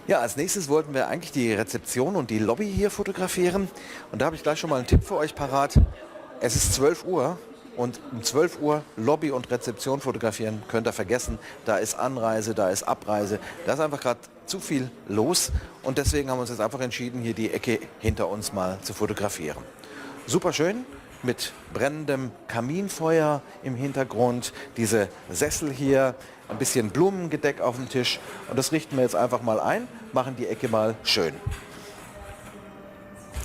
Ja, als nächstes wollten wir eigentlich die Rezeption und die Lobby hier fotografieren. Und da habe ich gleich schon mal einen Tipp für euch parat. Es ist 12 Uhr und um 12 Uhr Lobby und Rezeption fotografieren könnt ihr vergessen. Da ist Anreise, da ist Abreise. Da ist einfach gerade zu viel los. Und deswegen haben wir uns jetzt einfach entschieden, hier die Ecke hinter uns mal zu fotografieren. Super schön mit brennendem Kaminfeuer im Hintergrund, diese Sessel hier, ein bisschen Blumengedeck auf dem Tisch und das richten wir jetzt einfach mal ein, machen die Ecke mal schön.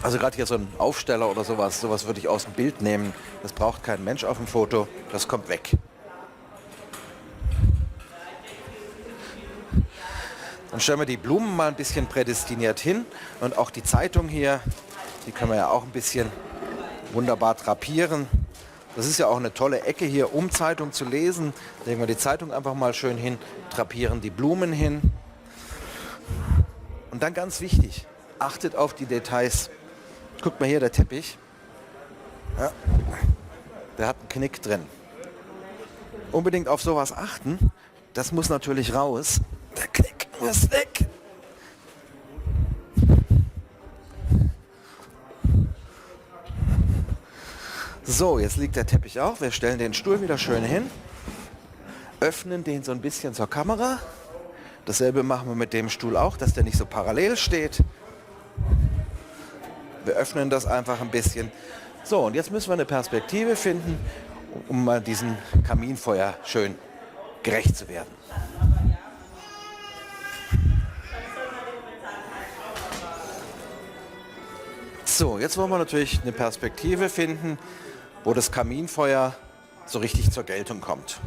Also gerade hier so ein Aufsteller oder sowas würde ich aus dem Bild nehmen. Das braucht kein Mensch auf dem Foto, das kommt weg. Dann stellen wir die Blumen mal ein bisschen prädestiniert hin und auch die Zeitung hier, die können wir ja auch ein bisschen wunderbar drapieren. Das ist ja auch eine tolle Ecke hier, um Zeitung zu lesen. Legen wir die Zeitung einfach mal schön hin, drapieren die Blumen hin. Und dann ganz wichtig, achtet auf die Details. Guckt mal hier, der Teppich. Ja, der hat einen Knick drin. Unbedingt auf sowas achten. Das muss natürlich raus. Der Knick muss weg. So, jetzt liegt der Teppich auf. Wir stellen den Stuhl wieder schön hin. Öffnen den so ein bisschen zur Kamera. Dasselbe machen wir mit dem Stuhl auch, dass der nicht so parallel steht. Wir öffnen das einfach ein bisschen. So, und jetzt müssen wir eine Perspektive finden, um mal diesem Kaminfeuer schön gerecht zu werden. So, jetzt wollen wir natürlich eine Perspektive finden, wo das Kaminfeuer so richtig zur Geltung kommt.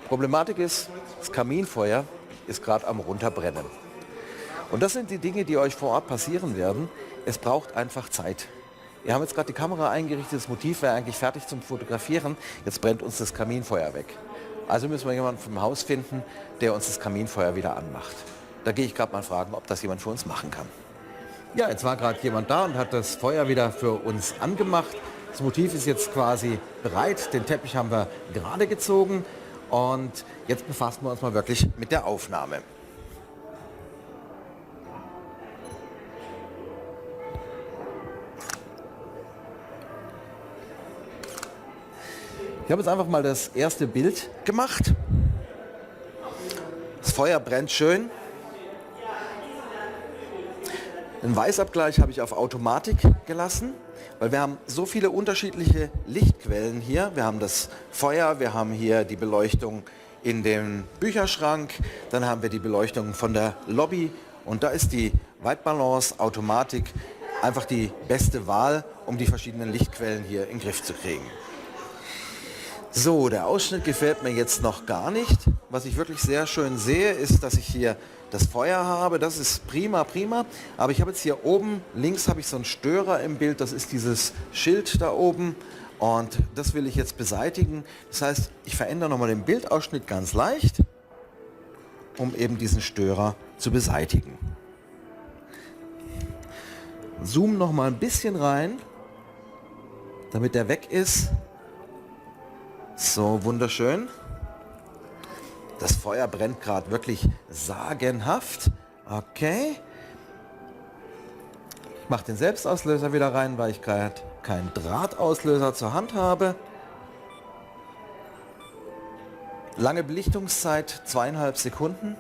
Problematik ist, das Kaminfeuer ist gerade am Runterbrennen. Und das sind die Dinge, die euch vor Ort passieren werden. Es braucht einfach Zeit. Wir haben jetzt gerade die Kamera eingerichtet, das Motiv wäre eigentlich fertig zum Fotografieren. Jetzt brennt uns das Kaminfeuer weg. Also müssen wir jemanden vom Haus finden, der uns das Kaminfeuer wieder anmacht. Da gehe ich gerade mal fragen, ob das jemand für uns machen kann. Ja, jetzt war gerade jemand da und hat das Feuer wieder für uns angemacht. Das Motiv ist jetzt quasi bereit. Den Teppich haben wir gerade gezogen. Und jetzt befassen wir uns mal wirklich mit der Aufnahme. Ich habe jetzt einfach mal das erste Bild gemacht. Das Feuer brennt schön. Den Weißabgleich habe ich auf Automatik gelassen, weil wir haben so viele unterschiedliche Lichtquellen hier. Wir haben das Feuer, wir haben hier die Beleuchtung in dem Bücherschrank, dann haben wir die Beleuchtung von der Lobby und da ist die White Balance Automatik einfach die beste Wahl, um die verschiedenen Lichtquellen hier in den Griff zu kriegen. So, der Ausschnitt gefällt mir jetzt noch gar nicht. Was ich wirklich sehr schön sehe, ist, dass ich hier das Feuer habe. Das ist prima, prima. Aber ich habe jetzt hier oben, links habe ich so einen Störer im Bild. Das ist dieses Schild da oben. Und das will ich jetzt beseitigen. Das heißt, ich verändere nochmal den Bildausschnitt ganz leicht, um eben diesen Störer zu beseitigen. Zoom nochmal ein bisschen rein, damit der weg ist. So, wunderschön. Das Feuer brennt gerade wirklich sagenhaft. Okay. Ich mache den Selbstauslöser wieder rein, weil ich gerade keinen Drahtauslöser zur Hand habe. Lange Belichtungszeit, 2,5 Sekunden.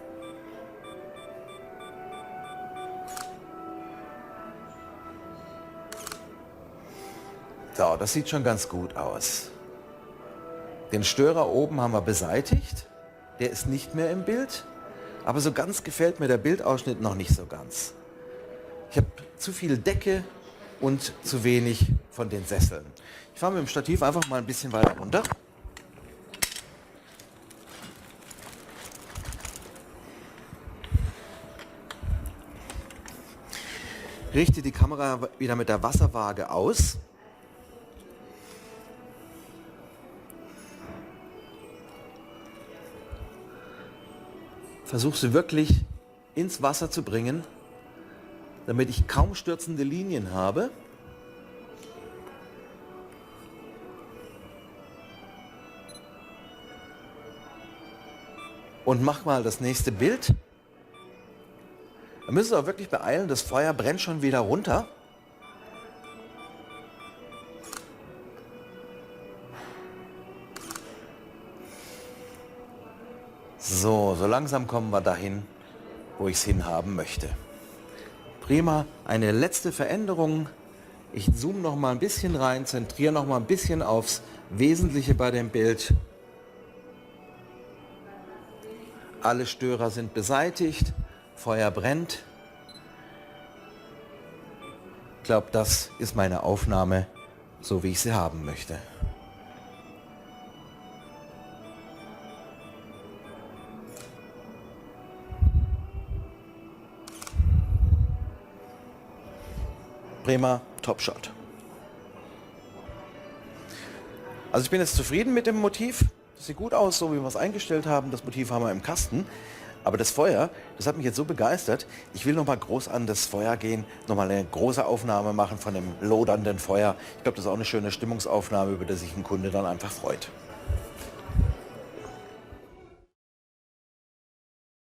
So, das sieht schon ganz gut aus. Den Störer oben haben wir beseitigt. Der ist nicht mehr im Bild. Aber so ganz gefällt mir der Bildausschnitt noch nicht so ganz. Ich habe zu viel Decke und zu wenig von den Sesseln. Ich fahre mit dem Stativ einfach mal ein bisschen weiter runter. Richte die Kamera wieder mit der Wasserwaage aus. Versuche sie wirklich ins Wasser zu bringen, damit ich kaum stürzende Linien habe. Und mach mal das nächste Bild. Da müssen Sie auch wirklich beeilen, das Feuer brennt schon wieder runter. So langsam kommen wir dahin, wo ich es hinhaben möchte. Prima, eine letzte Veränderung. Ich zoome noch mal ein bisschen rein, zentriere noch mal ein bisschen aufs Wesentliche bei dem Bild. Alle Störer sind beseitigt, Feuer brennt. Ich glaube, das ist meine Aufnahme, so wie ich sie haben möchte. Prima, Top Shot. Also ich bin jetzt zufrieden mit dem Motiv. Das sieht gut aus, so wie wir es eingestellt haben. Das Motiv haben wir im Kasten. Aber das Feuer, das hat mich jetzt so begeistert. Ich will nochmal groß an das Feuer gehen, nochmal eine große Aufnahme machen von dem lodernden Feuer. Ich glaube, das ist auch eine schöne Stimmungsaufnahme, über die sich ein Kunde dann einfach freut.